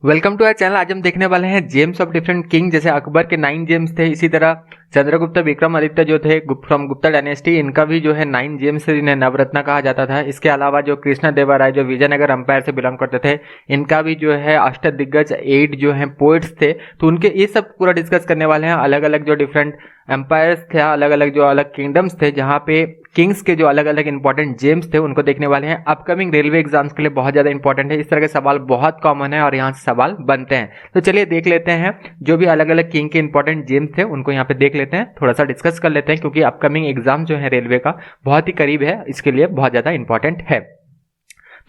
Welcome to our channel. आज हम देखने वाले हैं जेम्स ऑफ डिफरेंट किंग। जैसे अकबर के 9 जेम्स थे, इसी तरह चंद्रगुप्त विक्रमादित्य जो थे फ्रॉम गुप्ता डायनेस्टी, इनका भी जो है 9 जेम्स से इन्हें नवरत्न कहा जाता था। इसके अलावा जो कृष्ण देवराय जो विजयनगर अंपायर से बिलोंग करते थे, इनका भी जो है अष्टदिग्गज 8 जो है पोइट्स थे। तो उनके ये सब पूरा डिस्कस करने वाले हैं। अलग अलग जो डिफरेंट एम्पायर्स थे, अलग अलग जो अलग किंगडम्स थे, जहाँ पे किंग्स के जो अलग अलग इंपॉर्टेंट जेम्स थे उनको देखने वाले हैं। अपकमिंग रेलवे एग्जाम्स के लिए बहुत ज़्यादा इंपॉर्टेंट है। इस तरह के सवाल बहुत कॉमन है और यहाँ से सवाल बनते हैं। तो चलिए देख लेते हैं जो भी अलग अलग किंग के इंपॉर्टेंट जेम्स थे उनको यहाँ पे देख लेते हैं, थोड़ा सा डिस्कस कर लेते हैं, क्योंकि अपकमिंग एग्जाम जो है रेलवे का बहुत ही करीब है, इसके लिए बहुत ज़्यादा इंपॉर्टेंट है।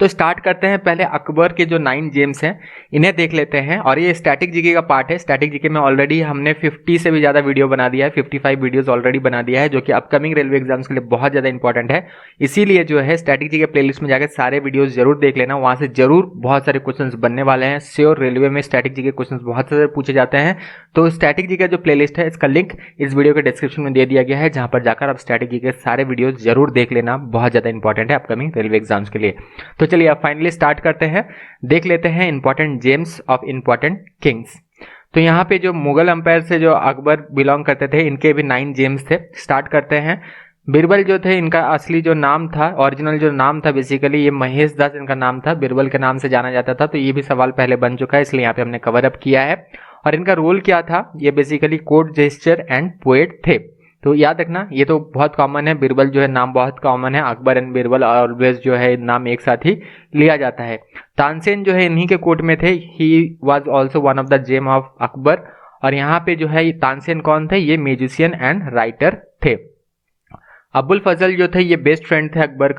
तो स्टार्ट करते हैं। पहले अकबर के जो 9 जेम्स हैं इन्हें देख लेते हैं, और ये स्टैटिक जीके का पार्ट है। स्टैटिक जीके में ऑलरेडी हमने 50 से भी ज़्यादा वीडियो बना दिया है, 55 वीडियोस ऑलरेडी बना दिया है, जो कि अपकमिंग रेलवे एग्जाम्स के लिए बहुत ज़्यादा इंपॉर्टेंट है। इसीलिए जो है स्टैटिक जीके प्लेलिस्ट में जाकर सारे वीडियोज़ जरूर देख लेना, वहाँ से जरूर बहुत सारे क्वेश्चन बनने वाले हैं। श्योर, रेलवे में स्टैटिक जीके क्वेश्चन बहुत सारे पूछे जाते हैं। तो स्टैटिक जीके जो प्लेलिस्ट है, इसका लिंक इस वीडियो के डिस्क्रिप्शन में दे दिया गया है, जहाँ पर जाकर आप स्टैटिक जीके सारे वीडियोज जरूर देख लेना, बहुत ज़्यादा इंपॉर्टेंट है अपकमिंग रेलवे एग्जाम्स के लिए। तो चलिए अब फाइनली स्टार्ट करते हैं, देख लेते हैं important James of important Kings. तो यहाँ पे जो मुगल अंपायर से जो अकबर बिलोंग करते थे, इनके भी 9 जेम्स थे। स्टार्ट करते हैं। बीरबल जो थे, इनका असली जो नाम था, ओरिजिनल जो नाम था, बेसिकली ये महेश दास इनका नाम था, बीरबल के नाम से जाना जाता था। तो ये भी सवाल पहले बन चुका है, इसलिए यहाँ पे हमने कवर अप किया है। और इनका रोल क्या था, ये basically court gesture and poet थे। तो याद रखना, ये तो बहुत कॉमन है, बीरबल जो है नाम बहुत कॉमन है, अकबर एंड बीरबल ऑलवेज जो है नाम एक साथ ही लिया जाता है। तानसेन जो है इन्हीं के कोर्ट में थे, he was also one of the gem of Akbar. और यहाँ पे जो है तानसेन कौन थे, ये म्यूजिशियन एंड राइटर थे। अबुल फजल जो थे, ये बेस्ट फ्रेंड थे अकबर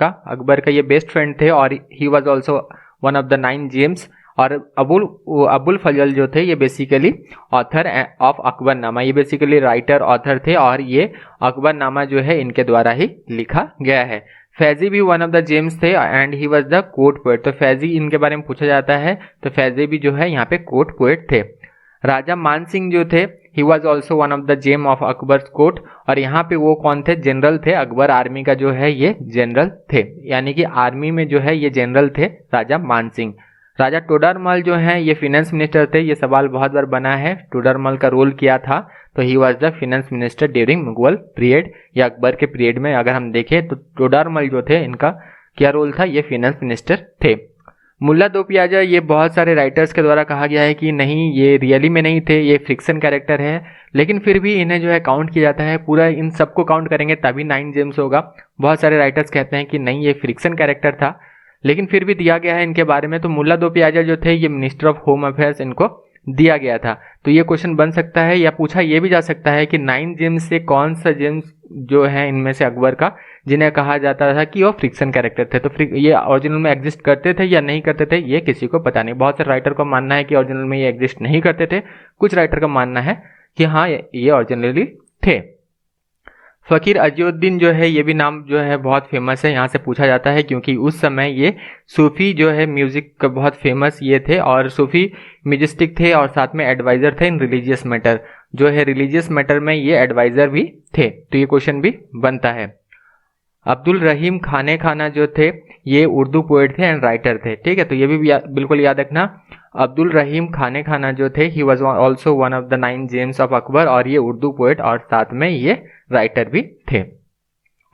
का ये बेस्ट फ्रेंड थे, और ही was also one of the 9 James. और अबुल फजल जो थे, ये बेसिकली ऑथर ऑफ अकबरनामा, ये बेसिकली राइटर ऑथर थे, और ये अकबरनामा जो है इनके द्वारा ही लिखा गया है। फैजी भी वन ऑफ द जेम्स थे and he was the court poet. तो फैजी इनके बारे में पूछा जाता है, तो फैजी भी जो है यहाँ पे कोर्ट पोएट थे। राजा मान सिंह जो थे, he was also one of the gem of Akbar court. और यहाँ पे वो कौन थे, जनरल थे, अकबर आर्मी का जो है ये जनरल थे, यानी कि आर्मी में जो है ये जनरल थे राजा मान सिंह। राजा टोडरमल जो है ये फिनेंस मिनिस्टर थे। ये सवाल बहुत बार बना है, टोडरमल का रोल क्या था, तो ही was the finance minister during Mughal period, या अकबर के पीरियड में अगर हम देखें तो टोडरमल जो थे इनका क्या रोल था, ये फिनेंस मिनिस्टर थे। मुल्ला दो प्याजा, ये बहुत सारे राइटर्स के द्वारा कहा गया है कि नहीं, ये रियली में नहीं थे, ये फिक्शन कैरेक्टर है, लेकिन फिर भी इन्हें जो है काउंट किया जाता है। पूरा इन सबको काउंट करेंगे तभी 9 जेम्स होगा। बहुत सारे राइटर्स कहते हैं कि नहीं, ये फिक्शन कैरेक्टर था, लेकिन फिर भी दिया गया है इनके बारे में। तो मुल्ला दो प्याजा जो थे, ये मिनिस्टर ऑफ होम अफेयर्स इनको दिया गया था। तो ये क्वेश्चन बन सकता है, या पूछा ये भी जा सकता है कि 9 जेम्स से कौन सा जेम्स जो है इनमें से अकबर का, जिन्हें कहा जाता था कि वो फ्रिक्शन कैरेक्टर थे। तो ये ओरिजिनल में एग्जिस्ट करते थे या नहीं करते थे, ये किसी को पता नहीं। बहुत से राइटर को मानना है कि ओरिजिनल में ये एग्जिस्ट नहीं करते थे, कुछ राइटर का मानना है कि हाँ ये ओरिजिनली थे। फ़कीर अजीउद्दीन जो है, ये भी नाम जो है बहुत फेमस है, यहाँ से पूछा जाता है, क्योंकि उस समय ये सूफ़ी जो है म्यूज़िक का बहुत फेमस ये थे, और सूफ़ी म्यूजिस्टिक थे, और साथ में एडवाइज़र थे इन रिलीजियस मैटर, जो है रिलीजियस मैटर में ये एडवाइज़र भी थे। तो ये क्वेश्चन भी बनता है। अब्दुल रहीम खाने खाना जो थे, ये उर्दू पोएट थे एंड राइटर थे। ठीक है, तो ये भी बिल्कुल याद रखना। अब्दुल रहीम खाने खाना जो थे, he was also one of the 9 gems of Akbar, और ये उर्दू पोएट और साथ में ये राइटर भी थे।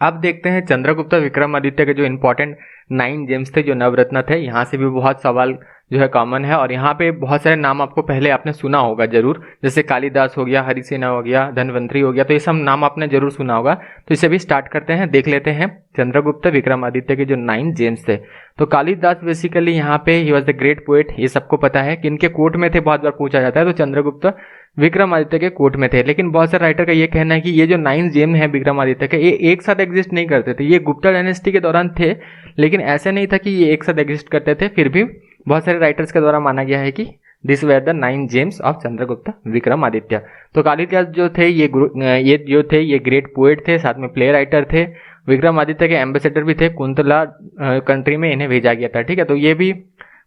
अब देखते हैं चंद्रगुप्त विक्रमादित्य के जो इंपॉर्टेंट 9 जेम्स थे, जो नवरत्न थे। यहाँ से भी बहुत सवाल जो है कॉमन है, और यहाँ पे बहुत सारे नाम आपको पहले आपने सुना होगा जरूर, जैसे कालिदास हो गया, हरिसेना हो गया, धनवंतरी हो गया, तो ये सब नाम आपने जरूर सुना होगा। तो इसे भी स्टार्ट करते हैं, देख लेते हैं चंद्रगुप्त विक्रमादित्य के जो 9 जेम्स थे। तो कालिदास बेसिकली यहाँ पे ही वॉज द ग्रेट पोएट, ये सबको पता है कि इनके कोर्ट में थे, बहुत बार पूछा जाता है। तो चंद्रगुप्त विक्रमादित्य के कोर्ट में थे, लेकिन बहुत सारे राइटर का ये कहना है कि ये जो 9 जेम हैं विक्रमादित्य के, ये एक साथ एग्जिस्ट नहीं करते थे। ये गुप्ता डायनेस्टी के दौरान थे, लेकिन ऐसा नहीं था कि ये एक साथ एग्जिस्ट करते थे। फिर भी बहुत सारे राइटर्स के द्वारा माना गया है कि this were the 9 gems of Chandragupta Vikramaditya. तो कालिदास जो थे, ये ग्रेट पोएट थे, साथ में प्ले राइटर थे, विक्रमादित्य के एम्बेसडर भी थे, कुंतला कंट्री में इन्हें भेजा गया था। ठीक है, तो ये भी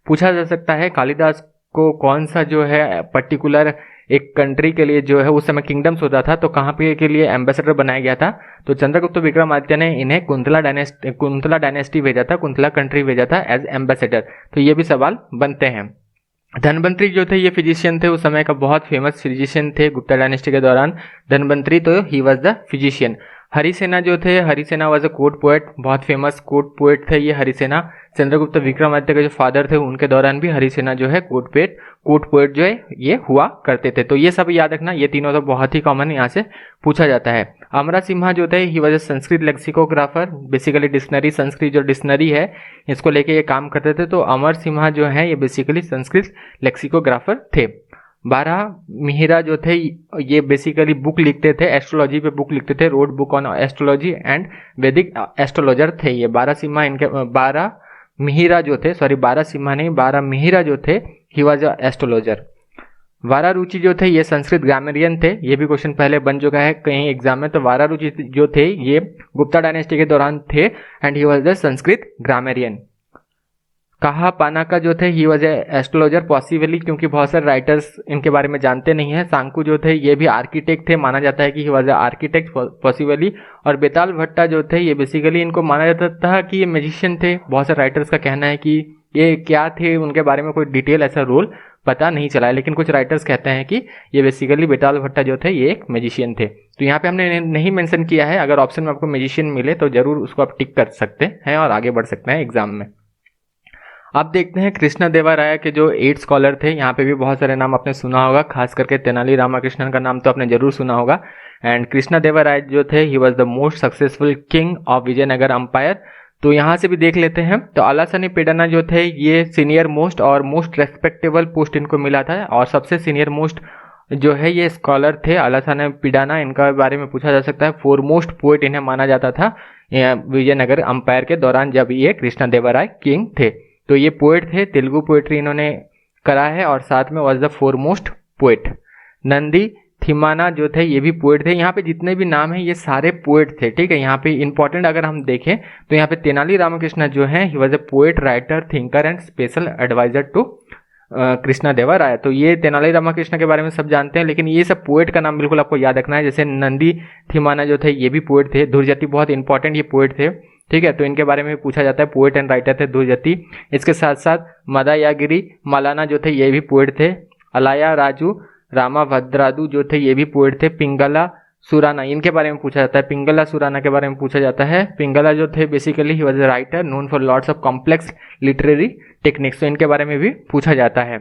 पूछा जा सकता है कालिदास को कौन सा जो है पर्टिकुलर एक कंट्री के लिए जो है उस समय किंगडम्स होता था, तो कहाँ पे के लिए एम्बेसडर बनाया गया था। तो चंद्रगुप्त विक्रमादित्य ने इन्हें कुंतला डायनेस्टी भेजा था, कुंतला कंट्री भेजा था एज एम्बेसडर। तो ये भी सवाल बनते हैं। धन्वंतरी जो थे ये फिजिशियन थे, उस समय का बहुत फेमस फिजिशियन थे गुप्ता डायनेस्टी के दौरान। धन्वंतरी तो ही वॉज द फिजिशियन। हरिसेना जो थे, Harisena was a court poet, बहुत फेमस कोर्ट पोएट थे ये हरिसेना। चंद्रगुप्त विक्रमादित्य के जो फादर थे उनके दौरान भी हरिसेना जो है कोर्ट पोएट जो है ये हुआ करते थे। तो ये सब याद रखना, ये तीनों तो बहुत ही कॉमन यहाँ से पूछा जाता है। अमरा सिम्हा जो थे he was a Sanskrit lexicographer, basically dictionary, Sanskrit जो डिक्शनरी है इसको लेके ये काम करते थे। तो अमर सिम्हा जो है ये बेसिकली संस्कृत लेक्सिकोग्राफर थे। बारह मिहिरा जो थे ये बेसिकली बुक लिखते थे, एस्ट्रोलॉजी पे बुक लिखते थे, road book on astrology and वैदिक एस्ट्रोलॉजर थे ये। 12 सिम्हा इनके, 12 मिहिरा जो थे, सॉरी 12 सिम्हा नहीं, 12 मिहिरा जो थे ही वॉज अ एस्ट्रोलॉजर। वारा रुचि जो थे ये संस्कृत ग्रामरियन थे, ये भी क्वेश्चन पहले बन चुका है कहीं एग्जाम में। तो वारा रुचि जो थे ये गुप्ता डायनेस्टी के दौरान थे and he was the Sanskrit grammarian. कहा पानाका जो थे ही वॉज एस्ट्रोलॉजर पॉसिबली, क्योंकि बहुत सारे राइटर्स इनके बारे में जानते नहीं है। सांकू जो थे ये भी आर्किटेक्ट थे, माना जाता है कि ही वॉज आर्किटेक्ट पॉसिबली। और बेताल भट्टा जो थे ये बेसिकली इनको माना जाता था कि ये मैजिशियन थे। बहुत सारे राइटर्स का कहना है कि ये क्या थे, उनके बारे में कोई डिटेल ऐसा रोल पता नहीं चला है, लेकिन कुछ राइटर्स कहते हैं कि ये बेसिकली बेताल भट्टा जो थे ये एक मैजिशियन थे। तो यहाँ पे हमने नहीं मेंशन किया है, अगर ऑप्शन में आपको मैजिशियन मिले तो जरूर उसको आप टिक कर सकते हैं और आगे बढ़ सकते हैं एग्जाम में। अब देखते हैं कृष्णदेवराय के जो 8 स्कॉलर थे, यहाँ पे भी बहुत सारे नाम आपने सुना होगा, खास करके तेनाली रामाकृष्णन का नाम तो आपने जरूर सुना होगा। एंड कृष्णदेवराय जो थे he was the most successful king of Vijayanagara empire. तो यहाँ से भी देख लेते हैं। तो अलासनी पेडना जो थे ये सीनियर मोस्ट और मोस्ट रेस्पेक्टेबल पोस्ट इनको मिला था, और सबसे सीनियर मोस्ट जो है ये स्कॉलर थे अलासनी पेडना, इनका बारे में पूछा जा सकता है। फोरमोस्ट पोएट इन्हें माना जाता था विजयनगर अंपायर के दौरान जब ये कृष्णदेवराय किंग थे। तो ये पोएट थे, तेलुगु पोएट्री इन्होंने करा है और साथ में was the foremost poet. Nandi Thimmana जो थे ये भी पोएट थे। यहाँ पे जितने भी नाम हैं ये सारे पोएट थे, ठीक है। यहाँ पे इंपॉर्टेंट अगर हम देखें तो यहाँ पे तेनाली रामकृष्ण जो है he was a poet, writer, thinker and special adviser to Krishnadevaraya. तो ये तेनाली रामकृष्ण के बारे में सब जानते हैं, लेकिन ये सब पोएट का नाम बिल्कुल आपको याद रखना है। जैसे नंदी थिमाना जो थे ये भी पोएट थे। धुरजती बहुत इंपॉर्टेंट ये पोएट थे, ठीक है। तो इनके बारे में पूछा जाता है, पोएट एंड राइटर थे धुरजती। इसके साथ साथ मदायागिरी मलाना जो थे ये भी पोएट थे। अलाया राजू रामाभद्रादू जो थे ये भी पोएट थे। पिंगला सुराना इनके बारे में पूछा जाता है, पिंगला सुराना के बारे में पूछा जाता है। पिंगला जो थे basically he was a writer known for lots of complex literary techniques, तो इनके बारे में भी पूछा जाता है।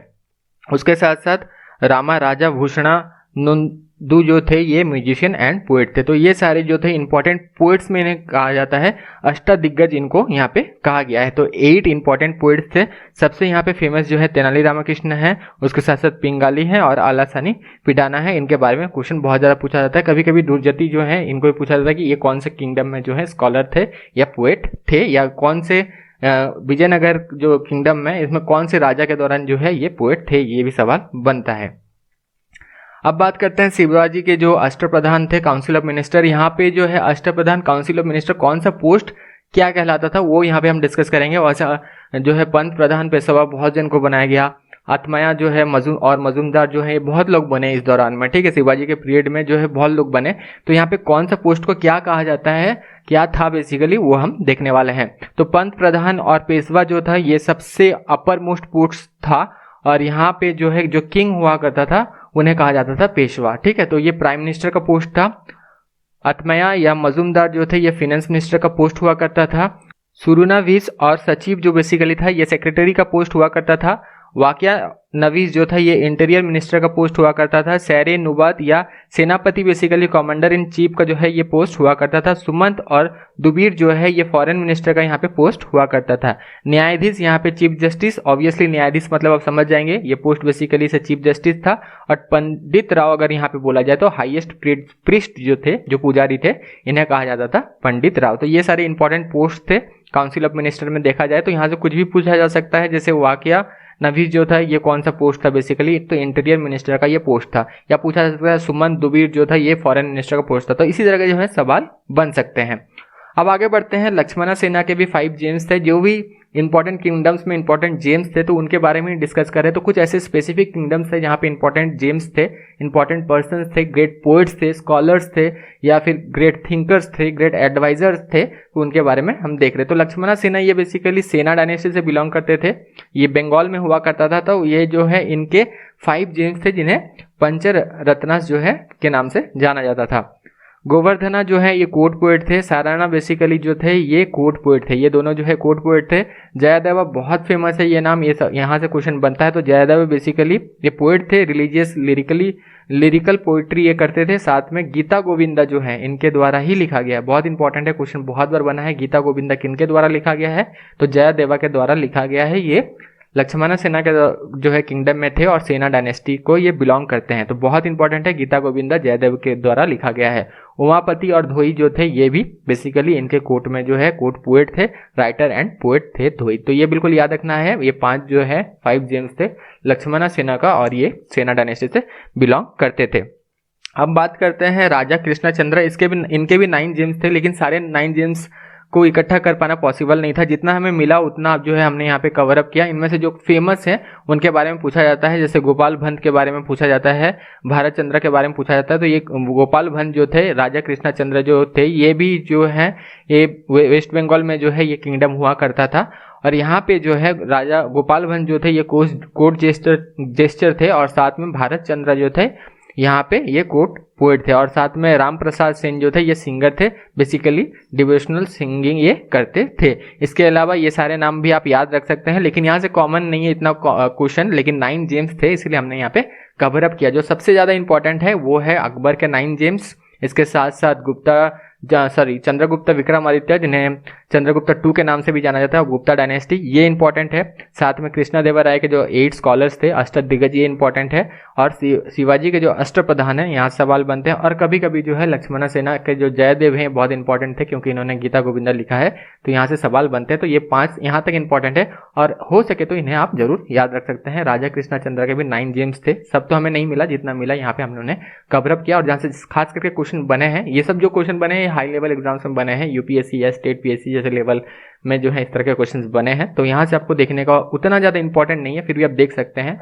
उसके साथ साथ रामा राजा भूषणा नंदू जो थे ये म्यूजिशियन एंड पोएट थे। तो ये सारे जो थे इंपॉर्टेंट पोएट्स में इन्हें कहा जाता है, अष्टदिग्गज इनको यहाँ पे कहा गया है। तो 8 इंपॉर्टेंट पोएट्स थे। सबसे यहाँ पे फेमस जो है तेनाली रामकृष्ण है, उसके साथ साथ पिंगाली है और आलासनी पेडना है। इनके बारे में क्वेश्चन बहुत ज़्यादा पूछा जाता है। कभी कभी धुरजती जो है इनको भी पूछा जाता है कि ये कौन से किंगडम में जो है स्कॉलर थे या पोएट थे, या कौन से विजयनगर जो किंगडम है इसमें कौन से राजा के दौरान जो है ये पोएट थे, ये भी सवाल बनता है। अब बात करते हैं शिवाजी के जो अष्टप्रधान थे, काउंसिल ऑफ मिनिस्टर। यहाँ पे जो है अष्टप्रधान काउंसिल ऑफ मिनिस्टर कौन सा पोस्ट क्या कहलाता था वो यहाँ पे हम डिस्कस करेंगे। वैसा जो है पंत प्रधान पेशवा बहुत जन को बनाया गया। आत्माया जो है मजूमदार जो है बहुत लोग बने इस दौरान में, ठीक है। शिवाजी के पीरियड में जो है बहुत लोग बने। तो यहाँ पे कौन सा पोस्ट को क्या कहा जाता है, क्या था बेसिकली वो हम देखने वाले हैं। तो पंत प्रधान और पेशवा जो था ये सबसे अपर मोस्ट पोस्ट था, और यहाँ पे जो है जो किंग हुआ करता था उन्हें कहा जाता था पेशवा, ठीक है। तो ये प्राइम मिनिस्टर का पोस्ट था। आत्मया या मजूमदार जो थे ये फाइनेंस मिनिस्टर का पोस्ट हुआ करता था। सुरुनावीस और सचिव जो बेसिकली था ये सेक्रेटरी का पोस्ट हुआ करता था। वाकया नवीस जो था ये इंटीरियर मिनिस्टर का पोस्ट हुआ करता था। सैरे नुबात या सेनापति बेसिकली कमांडर इन चीफ का जो है ये पोस्ट हुआ करता था। सुमंत और दुबीर जो है ये फॉरेन मिनिस्टर का यहाँ पे पोस्ट हुआ करता था। न्यायाधीश यहाँ पे चीफ जस्टिस, ऑब्वियसली न्यायाधीश मतलब आप समझ जाएंगे ये पोस्ट बेसिकली से चीफ जस्टिस था। और पंडित राव अगर यहाँ पे बोला जाए तो हाईएस्ट प्रीस्ट जो थे, जो पुजारी थे, इन्हें कहा जाता था पंडित राव। तो ये सारे इंपॉर्टेंट पोस्ट थे काउंसिल ऑफ मिनिस्टर में। देखा जाए तो यहाँ से कुछ भी पूछा जा सकता है, जैसे वाकया नवीस जो था ये कौन सा पोस्ट था बेसिकली, तो इंटीरियर मिनिस्टर का ये पोस्ट था। या पूछा जा सकता है सुमंत दुबीर जो था ये फॉरेन मिनिस्टर का पोस्ट था। तो इसी तरह के जो है सवाल बन सकते हैं। अब आगे बढ़ते हैं। लक्ष्मणा सेना के भी 5 जेम्स थे, जो भी इंपॉर्टेंट किंगडम्स में इंपॉर्टेंट जेम्स थे तो उनके बारे में डिस्कस करें। तो कुछ ऐसे स्पेसिफिक किंगडम्स थे जहाँ पे इंपॉर्टेंट जेम्स थे, इंपॉर्टेंट पर्सन्स थे, ग्रेट पोएट्स थे, स्कॉलर्स थे, या फिर ग्रेट थिंकर्स थे, ग्रेट एडवाइजर्स थे, तो उनके बारे में हम देख रहे। तो लक्ष्मणा सेना ये बेसिकली सेना डायनेस्टी से बिलोंग करते थे, ये बंगाल में हुआ करता था। तो ये जो है इनके 5 जेम्स थे जिन्हें पंचर रत्नास जो है के नाम से जाना जाता था। गोवर्धना जो है ये कोर्ट पोएट थे, साराना बेसिकली जो थे ये कोर्ट पोएट थे, ये दोनों जो है कोर्ट पोएट थे। जयदेवा बहुत फेमस है ये नाम, ये यहाँ से क्वेश्चन बनता है। तो जयदेवा बेसिकली ये पोएट थे, रिलीजियस लिरिकल पोइट्री ये करते थे। साथ में गीता गोविंदा जो है इनके द्वारा ही लिखा गया है, बहुत इंपॉर्टेंट है, क्वेश्चन बहुत बार बना है। गीता गोविंदा किनके द्वारा लिखा गया है? तो जयदेवा के द्वारा लिखा गया है। ये लक्ष्मणा सेना के जो है किंगडम में थे और सेना डायनेस्टी को ये बिलोंग करते हैं। तो बहुत इंपॉर्टेंट है, गीता गोविंदा जयदेव के द्वारा लिखा गया है। उमापति और धोई जो थे ये भी बेसिकली इनके कोर्ट में जो है कोर्ट पोएट थे, राइटर एंड पोएट थे धोई। तो ये बिल्कुल याद रखना है, ये 5 जो है 5 जेम्स थे लक्ष्मणा सेना का और ये सेना डायनेस्टी से बिलोंग करते थे। अब बात करते हैं राजा कृष्णचंद्र, इनके भी 9 जेम्स थे, लेकिन सारे 9 जेम्स को इकट्ठा कर पाना पॉसिबल नहीं था। जितना हमें मिला उतना जो है हमने यहाँ पे कवर अप किया। इनमें से जो फेमस है उनके बारे में पूछा जाता है, जैसे गोपाल भंत के बारे में पूछा जाता है, भारत चंद्र के बारे में पूछा जाता है। तो ये गोपाल भंत जो थे, राजा कृष्णचंद्र जो थे, ये भी जो है ये वेस्ट बंगाल में जो है ये किंगडम हुआ करता था। और यहाँ पे जो है राजा गोपाल भंत जो थे ये कोर्ट जेस्टर थे, और साथ में भारत चंद्र जो थे यहाँ पे ये कोर्ट पोएट थे, और साथ में राम प्रसाद सेन जो थे ये सिंगर थे, बेसिकली डिवोशनल सिंगिंग ये करते थे। इसके अलावा ये सारे नाम भी आप याद रख सकते हैं, लेकिन यहाँ से कॉमन नहीं है इतना क्वेश्चन, लेकिन 9 जेम्स थे इसलिए हमने यहाँ पे कवर अप किया। जो सबसे ज़्यादा इंपॉर्टेंट है वो है अकबर के 9 जेम्स, इसके साथ साथ चंद्रगुप्त विक्रमादित्य जिन्हें चंद्रगुप्त 2 के नाम से भी जाना जाता है, गुप्ता डायनेस्टी ये इंपॉर्टेंट है। साथ में कृष्णदेवराय के जो 8 स्कॉलर्स थे, अष्टदिग्गज, ये इंपॉर्टेंट है। और शिवाजी के जो अष्टप्रधान है, यहाँ सवाल बनते हैं। और कभी कभी जो है लक्ष्मणा सेना के जो जयदेव हैं बहुत इंपॉर्टेंट थे, क्योंकि इन्होंने गीता गोविंदा लिखा है, तो यहाँ से सवाल बनते हैं। तो ये 5 यहाँ तक इंपॉर्टेंट है, और हो सके तो इन्हें आप जरूर याद रख सकते हैं। राजा कृष्णचंद्र के भी 9 जेम्स थे, सब तो हमें नहीं मिला, जितना मिला यहाँ पे हमने उन्हें कवर अप किया। और जहाँ से खास करके क्वेश्चन बने हैं, ये सब जो क्वेश्चन बने हैं हाई लेवल एग्जाम्स में बने हैं, यूपीएससी या स्टेट पीएससी जैसे लेवल में जो है इस तरह के क्वेश्चंस बने हैं। तो यहाँ से आपको देखने का उतना ज़्यादा इंपॉर्टेंट नहीं है, फिर भी आप देख सकते हैं।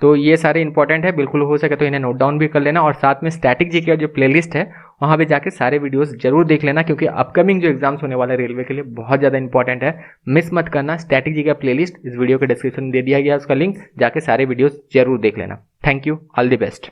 तो ये सारे इंपॉर्टेंट है, बिल्कुल हो सके तो इन्हें नोट डाउन भी कर लेना। और साथ में स्टैटिक जीके जो प्लेलिस्ट है वहाँ पे जाके सारे वीडियोस जरूर देख लेना, क्योंकि अपकमिंग जो एग्जाम्स होने वाले रेलवे के लिए बहुत ज़्यादा इंपॉर्टेंट है, मिस मत करना। स्टैटिक जीके प्लेलिस्ट इस वीडियो के डिस्क्रिप्शन में दे दिया गया, उसका लिंक, जाके सारे वीडियोस जरूर देख लेना। Thank you, all the best.